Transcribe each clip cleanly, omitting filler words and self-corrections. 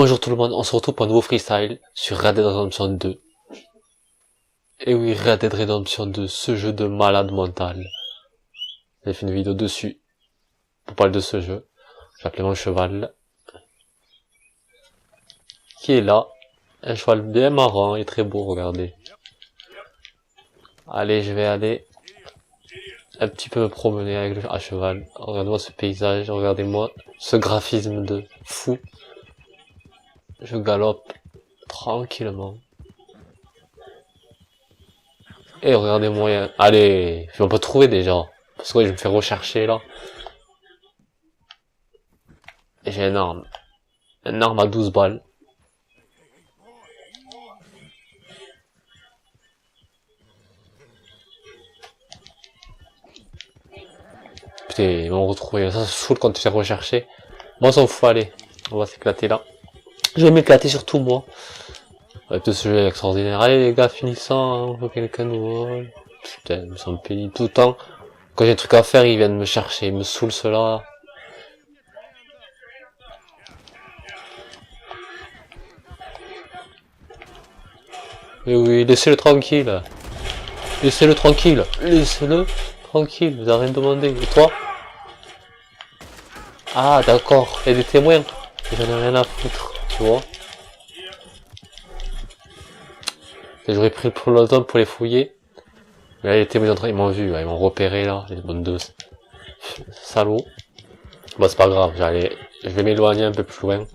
Bonjour tout le monde, on se retrouve pour un nouveau freestyle sur Red Dead Redemption 2. Et oui, Red Dead Redemption 2, ce jeu de malade mental. J'ai fait une vidéo dessus, pour parler de ce jeu. J'ai appelé mon cheval, qui est là. Un cheval bien marrant et très beau, regardez. Allez, je vais aller un petit peu me promener avec à cheval. Regardez-moi ce paysage, regardez-moi ce graphisme de fou. Je galope tranquillement. Et regardez-moi, allez, je vais pas trouver déjà. Parce que je me fais rechercher là. Et j'ai une arme. Une arme à 12 balles. Putain, ils m'ont retrouvé. Ça se saoule quand tu fais rechercher. Moi, on s'en fout, allez. On va s'éclater là. Je vais m'éclater surtout moi. Ouais, tout ce jeu est extraordinaire. Allez les gars, finissant, hein, faut quelqu'un nous... Putain, ils sont pénibles tout le temps. Quand j'ai un truc à faire, ils viennent me chercher, ils me saoulent cela. Mais oui, laissez-le tranquille. Laissez-le tranquille. Laissez-le tranquille, vous avez rien demandé. Et toi? Ah, d'accord. Il y a des témoins. J'en ai rien à foutre, tu vois. J'aurais pris le peloton pour les fouiller. Mais là, les témoins, ils m'ont vu, ils m'ont repéré, là. Les bonnes deux. Salauds. Bon, c'est pas grave, je vais m'éloigner un peu plus loin.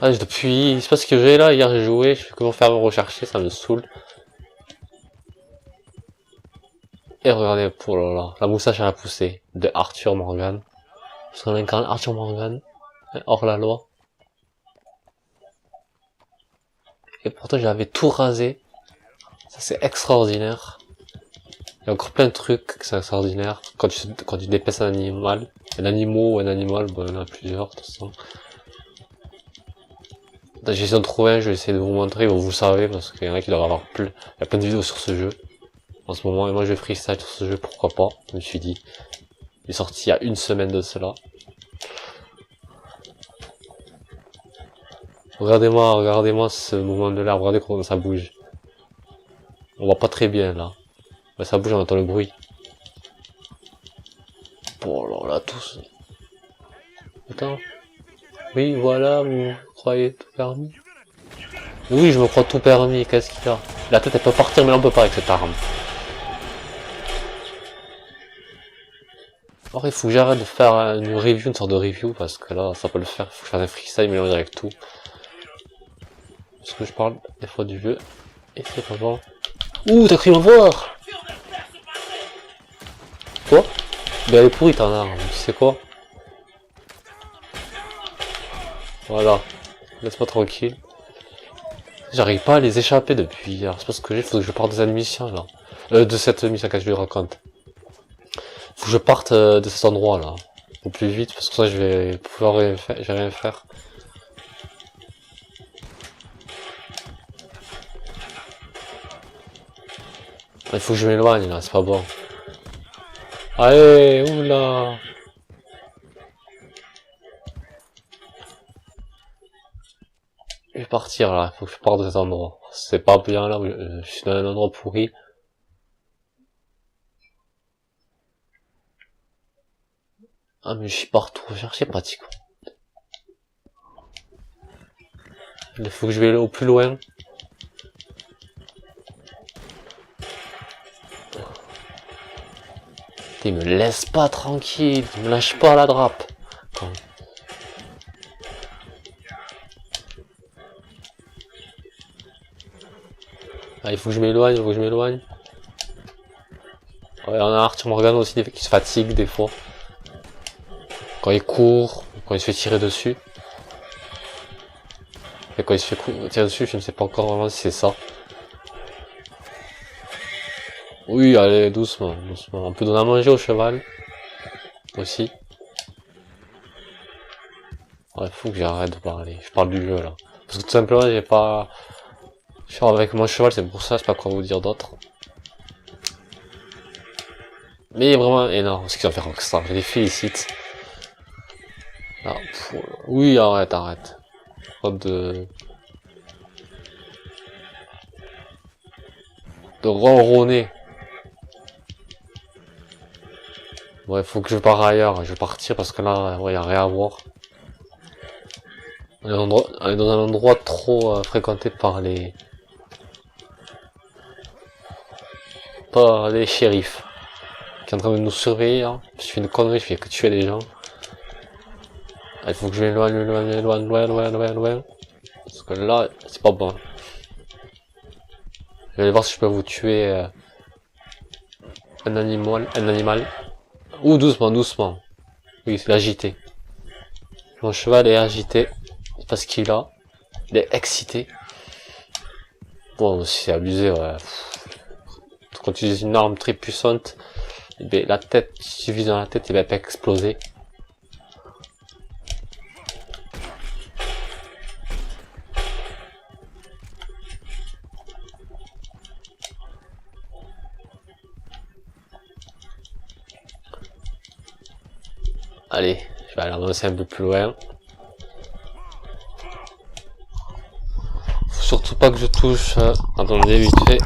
Ah, depuis, c'est pas ce que j'ai là, hier j'ai joué, je fais comment faire me rechercher, ça me saoule. Et regardez, pour là, la moustache à la poussée de Arthur Morgan. Parce qu'on incarne Arthur Morgan, hors la loi. Et pourtant j'avais tout rasé. Ça c'est extraordinaire. Il y a encore plein de trucs que c'est extraordinaire. Quand tu dépèces un animal, un animal ou un animal, bon il y en a plusieurs de toute façon. J'ai essayé de trouver un, je vais essayer de vous montrer, vous le savez, parce qu'il y en a qui doivent avoir plein. Il y a plein de vidéos sur ce jeu. En ce moment, et moi je vais freestyle sur ce jeu, pourquoi pas, je me suis dit. Il est sorti il y a une semaine de cela. Regardez-moi ce mouvement de l'air, regardez comment ça bouge. On voit pas très bien là. Mais ça bouge, on entend le bruit. Bon alors là, tous. Attends. Oui, voilà, vous croyez tout permis? Oui, je me crois tout permis, qu'est-ce qu'il y a? La tête elle peut partir, mais on peut pas avec cette arme. Alors il faut que j'arrête de faire une review, une sorte de review, parce que là, ça peut le faire, il faut que je fasse un freestyle mélangé avec tout. Parce que je parle des fois du jeu, et c'est pas bon. Ouh, t'as cru me voir! Quoi? Mais elle est pourrie ton arme, tu sais quoi? Voilà, laisse-moi tranquille. J'arrive pas à les échapper depuis hier, c'est parce que j'ai, faut que je parte des missions là. De cette mission que je lui raconte. Faut que je parte de cet endroit là, au plus vite, parce que ça je vais pouvoir rien faire, je vais rien faire. Il faut que je m'éloigne là, c'est pas bon. Allez, oula. Je vais partir là, il faut que je parte de cet endroit. C'est pas bien là, je suis dans un endroit pourri. Ah mais je suis partout recherché pratiquement. Il faut que je vais au plus loin. Il me laisse pas tranquille, il me lâche pas la drape. Ah, il faut que je m'éloigne, il faut que je m'éloigne. Ouais, on a Arthur Morgan aussi qui se fatigue des fois. Quand il court, quand il se fait tirer dessus. Et quand il se fait tirer dessus, je ne sais pas encore vraiment si c'est ça. Oui, allez, doucement, doucement. On peut donner à manger au cheval. Aussi. Ouais, faut que j'arrête de parler. Je parle du jeu, là. Parce que tout simplement, j'ai pas... Je suis avec mon cheval, c'est pour ça, je sais pas quoi vous dire d'autre. Mais vraiment énorme, ce qu'ils ont fait Rockstar, je les félicite. Ah, oui, arrête. crois, de ronronner. Ouais, faut que je parte ailleurs. Je vais partir parce que là, ouais, y a rien à voir. On est dans un endroit trop fréquenté par les shérifs qui est en train de nous surveiller. Hein. Je fais une connerie, je fais que tuer des gens. Ah, il faut que je m'éloigne, loin. Parce que là, c'est pas bon. Je vais aller voir si je peux vous tuer un animal. Ouh, doucement. Oui, c'est agité. Mon cheval est agité. C'est parce qu'il est excité. Bon, c'est abusé, ouais. Quand tu utilises une arme très puissante, eh bien, la tête, si tu vises dans la tête, eh bien, elle peut exploser. Allez, je vais aller avancer un peu plus loin. Faut surtout pas que je touche. Attendez, vite fait.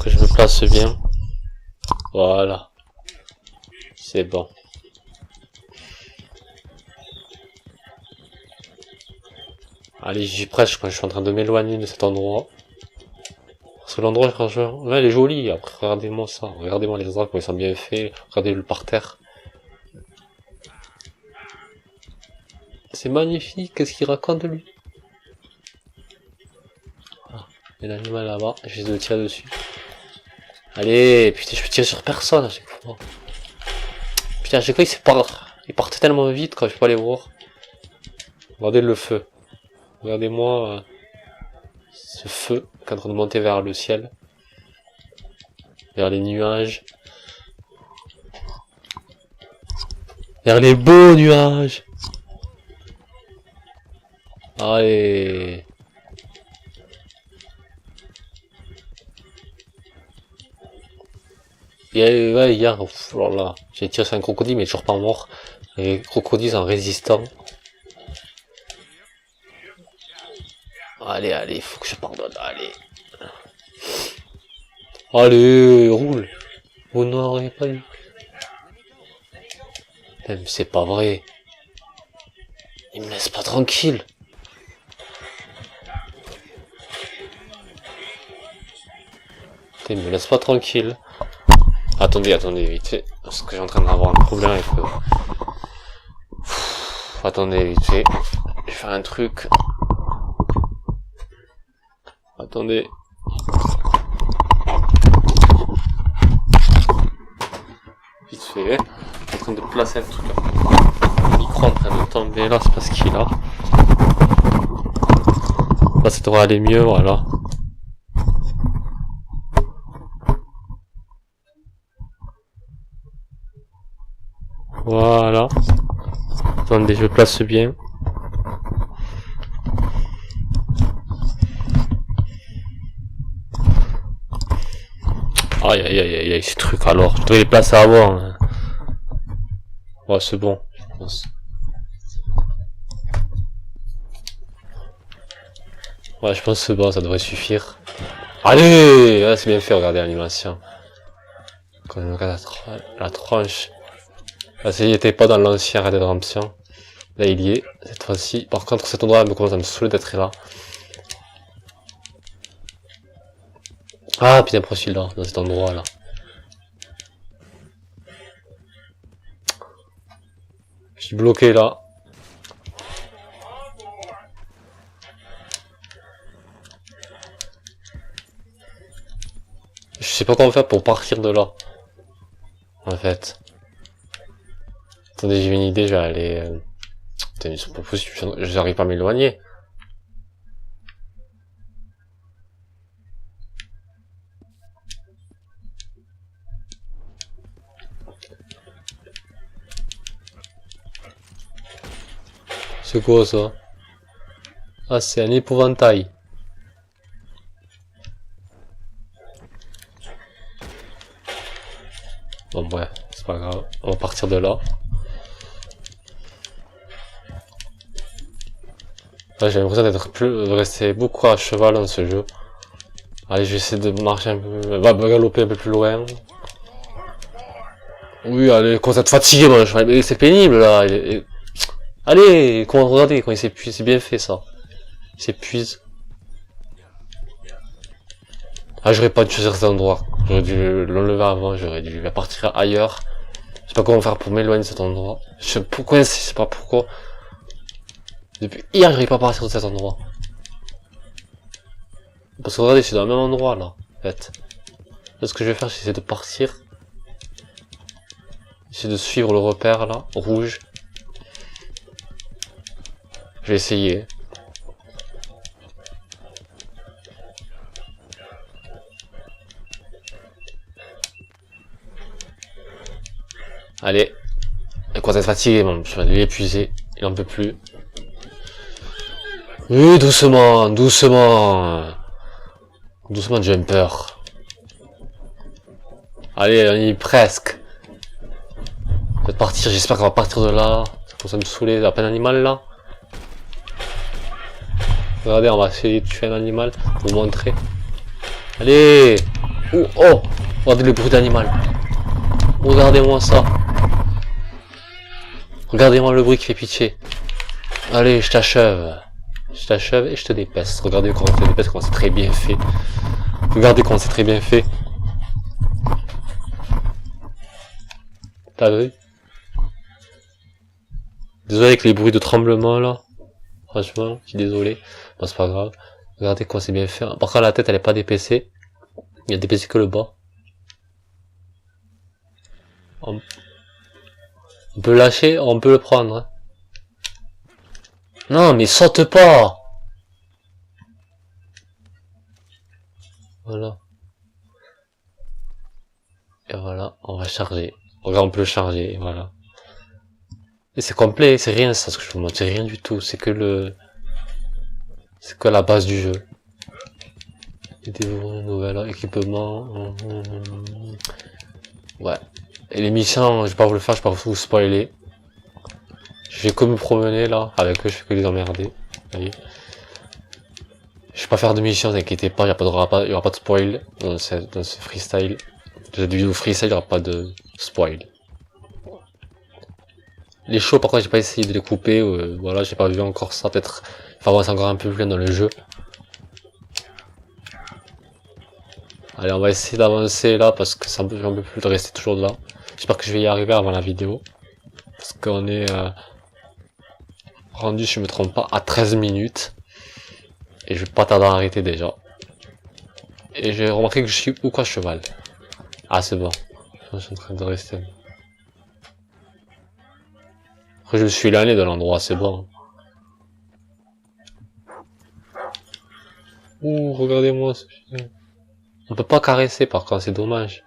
Que je me place bien. Voilà. C'est bon. Allez, j'y presque, je suis en train de m'éloigner de cet endroit. Parce que l'endroit, franchement, ouais, il est joli. Après, regardez-moi ça. Regardez-moi les endroits, comment ils sont bien faits. Regardez-le par terre. C'est magnifique. Qu'est-ce qu'il raconte, lui? Ah, il y a l'animal là-bas. Je vais de tirer dessus. Allez, putain, je peux tirer sur personne à chaque fois. Putain, à chaque fois, il partait tellement vite quand je peux pas les voir. Regardez le feu. Regardez-moi ce feu qui est en train de monter vers le ciel. Vers les nuages. Vers les beaux nuages. Allez. Et ouais, hier, oh là, j'ai tiré sur un crocodile, mais toujours pas mort. Les crocodiles sont résistants. Allez, faut que je pardonne, allez. Allez, roule. Vous n'aurez pas eu. Même c'est pas vrai. Il me laisse pas tranquille. Il me laisse pas tranquille. Attendez, vite fait. Parce que j'ai en train d'avoir un problème avec le... Attendez, vite fait. Je vais faire un truc. Attendez. Vite fait. Je suis en train de placer un truc là. Le micro en train de tomber là, c'est parce qu'il a. Là, ça devrait aller mieux, voilà. Voilà. Attendez, je place bien. Aïe, ces trucs alors. Je devais les placer avant. Hein. Ouais, c'est bon, je pense. Ouais, je pense que c'est bon, ça devrait suffire. Allez, ouais, c'est bien fait, regardez l'animation. Quand on regarde la tronche. Là, il était pas dans l'ancien Red Dead Redemption. Là, il y est, cette fois-ci. Par contre, cet endroit me commence à me saouler d'être là. Ah, putain, pourquoi je suis là, dans cet endroit-là? Je suis bloqué là. Je sais pas comment faire pour partir de là. En fait. Attendez, j'ai une idée, je vais aller... Putain, c'est pas possible, je n'arrive pas à m'éloigner. C'est quoi ça? Ah, c'est un épouvantail. Bon, bref, c'est pas grave. On va partir de là. Là, j'ai l'impression de rester beaucoup à cheval dans ce jeu. Allez, je vais essayer de marcher un peu, va galoper un peu plus loin. Oui, allez, comment ça te fatigue, mon cheval? Mais c'est pénible, là. Allez, regardez, quand il s'épuise, c'est bien fait, ça. Il s'épuise. Ah, j'aurais pas dû choisir cet endroit. J'aurais dû l'enlever avant, j'aurais dû partir ailleurs. Je sais pas comment faire pour m'éloigner de cet endroit. Je sais pas pourquoi. Depuis hier, j'arrive pas à partir de cet endroit. Parce que regardez, c'est dans le même endroit, là, en fait. Là, ce que je vais faire, c'est de partir. Essayer de suivre le repère, là, rouge. Je vais essayer. Allez. Il commence à être fatigué, mon cheval. Il est épuisé. Il en peut plus. Oui, doucement, doucement. Doucement, Jumper. Allez, on y est presque. On va partir, j'espère qu'on va partir de là. Ça commence à me saouler, la peine animale, là. Regardez, on va essayer de tuer un animal pour vous montrer. Allez. Oh, regardez le bruit d'animal. Regardez-moi ça. Regardez-moi le bruit qui fait pitié. Allez, je t'achève. Je t'achève et je te dépèce. Regardez comment je te dépèce, comment c'est très bien fait. Regardez comment c'est très bien fait. T'as vu? Désolé avec les bruits de tremblement là. Franchement, je suis désolé. Bon, c'est pas grave. Regardez comment c'est bien fait. Par contre, la tête elle est pas dépaissée. Il y a dépaissé que le bas. On peut lâcher, on peut le prendre. Hein. Non, mais saute pas! Voilà. Et voilà, on va charger. Regarde, on peut le charger, voilà. Et c'est complet, c'est rien ça, ce que je vous montre, c'est rien du tout, c'est que la base du jeu. Vidéo, nouvel équipement. Ouais. Et les missions, je vais pas vous le faire, je vais pas vous spoiler. Je vais que me promener là, avec eux, je fais que les emmerder. Vous voyez. Je vais pas faire de missions, n'inquiétez pas, il y aura pas de spoil dans ce freestyle. Dans cette vidéo freestyle, il y aura pas de spoil. Les shows, par contre, j'ai pas essayé de les couper, voilà, j'ai pas vu encore ça, peut-être, faut avancer encore un peu plus loin dans le jeu. Allez, on va essayer d'avancer là, parce que j'en peux plus de rester toujours là. J'espère que je vais y arriver avant la vidéo. Parce qu'on est rendu, si je me trompe pas, à 13 minutes. Et je vais pas tarder à arrêter déjà. Et j'ai remarqué que je suis où quoi cheval. Ah, c'est bon. Je suis en train de rester. Après, je me suis éloigné de l'endroit, c'est bon. Ouh, regardez-moi ce film. On peut pas caresser par contre, c'est dommage.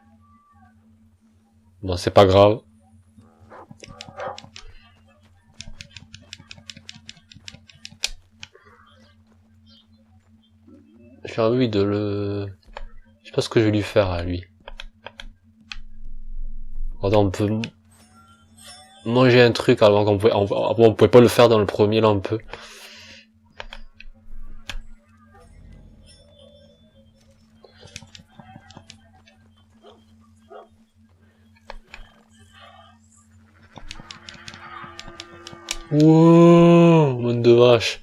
Bon, c'est pas grave. J'ai envie de le... Je sais pas ce que je vais lui faire à lui. On peut manger un truc alors qu'on on pouvait pas le faire dans le premier là un peu. Wouh, monde de vache.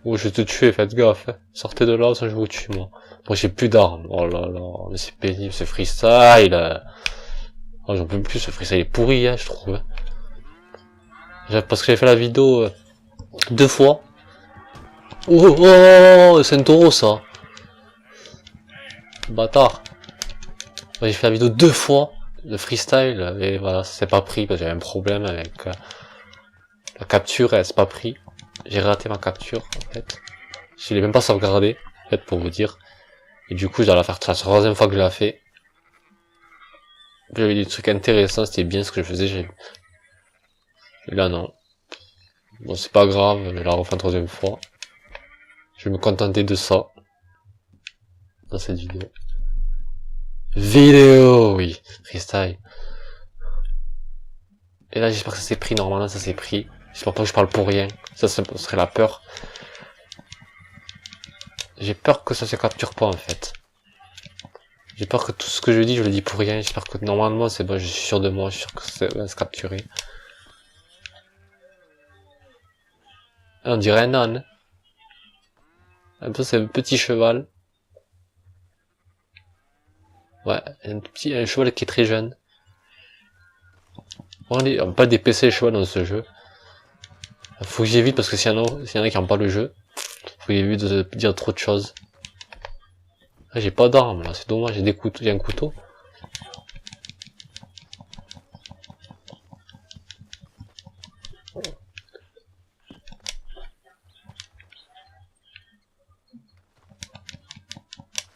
Oh, je vais te tuer, faites gaffe. Hein. Sortez de là, sinon je vous tue, moi. Moi, j'ai plus d'armes. Oh là là, mais c'est pénible, ce freestyle. Oh, j'en peux plus, ce freestyle est pourri, hein, je trouve. Hein. Parce que j'ai fait la vidéo 2 fois. Oh, c'est un taureau, ça. Bâtard. J'ai fait la vidéo 2 fois, de freestyle, et voilà, ça s'est pas pris, parce que j'avais un problème avec la capture, elle s'est pas pris. J'ai raté ma capture, en fait. Je l'ai même pas sauvegardé, en fait, pour vous dire. Et du coup, je dois la faire, c'est la troisième fois que je l'ai fait. J'avais des trucs intéressants, c'était bien ce que je faisais, et là, non. Bon, c'est pas grave, je la refais une troisième fois. Je vais me contenter de ça. Dans cette vidéo. Oui, freestyle. Et là, j'espère que ça s'est pris. Normalement, ça s'est pris. J'espère pas que je parle pour rien. Ça serait la peur. J'ai peur que ça se capture pas, en fait. J'ai peur que tout ce que je dis, je le dis pour rien. J'espère que normalement, c'est bon, je suis sûr de moi. Je suis sûr que ça va se capturer. Ah, on dirait un âne. Un peu, c'est un petit cheval. Ouais, un cheval qui est très jeune. On peut pas dépecer les chevaux dans ce jeu. Faut que j'évite parce que s'il y en a qui n'ont pas le jeu, faut que j'évite de dire trop de choses. Ah, j'ai pas d'armes là, c'est dommage, j'ai des couteaux, j'ai un couteau.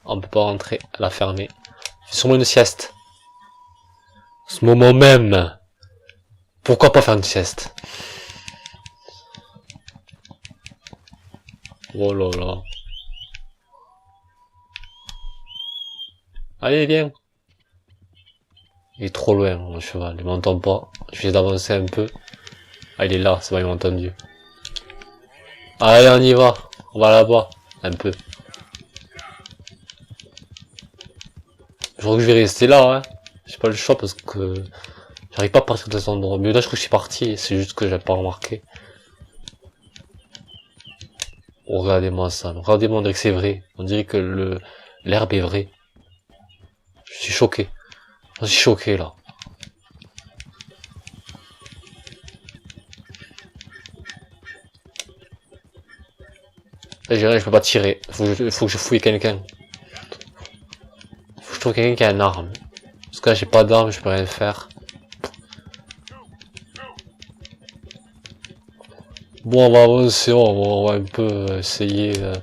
On peut pas rentrer, elle a fermé. Fais sûrement une sieste. Ce moment même. Pourquoi pas faire une sieste? Oh là là. Allez, viens. Il est trop loin, mon cheval, il m'entend pas. Je vais d'avancer un peu. Ah, il est là, c'est bon, il m'a entendu. Allez, on y va. On va là-bas. Un peu. Je crois que je vais rester là, hein. J'ai pas le choix parce que j'arrive pas à partir de cet endroit. Mais là, je crois que je suis parti. C'est juste que j'ai pas remarqué. Oh, regardez-moi ça. Regardez-moi, on dirait que c'est vrai. On dirait que l'herbe est vraie. Je suis choqué. Je suis choqué, là. Là, je peux pas tirer. Faut que je fouille quelqu'un. Faut que je trouve quelqu'un qui a une arme. Parce que là, j'ai pas d'arme, je peux rien faire. Bon, on va avancer, on va un peu essayer de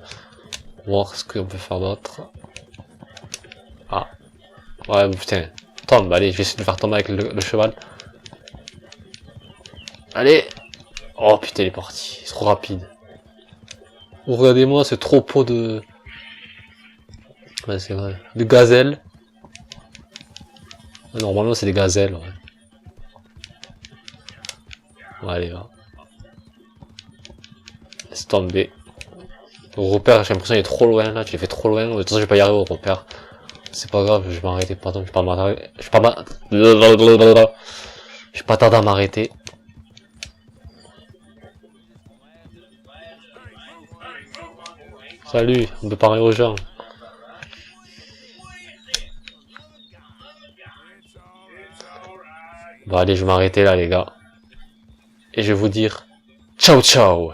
voir ce qu'on peut faire d'autre. Ah. Ouais, putain. Tombe, allez, je vais essayer de le faire tomber avec le cheval. Allez. Oh putain, il est parti. C'est trop rapide. Oh, regardez-moi ce troupeau de... Ouais, c'est vrai. De gazelles. Normalement, c'est des gazelles, ouais. Ouais, allez, va. Laisse tomber. Le repère, j'ai l'impression qu'il est trop loin, là. Tu l'as fait trop loin. De toute façon, je vais pas y arriver au repère. C'est pas grave, je vais m'arrêter. Pardon, je vais pas tarder à m'arrêter. Salut, on peut parler aux gens. Bon allez, je vais m'arrêter là les gars. Et je vais vous dire ciao ciao.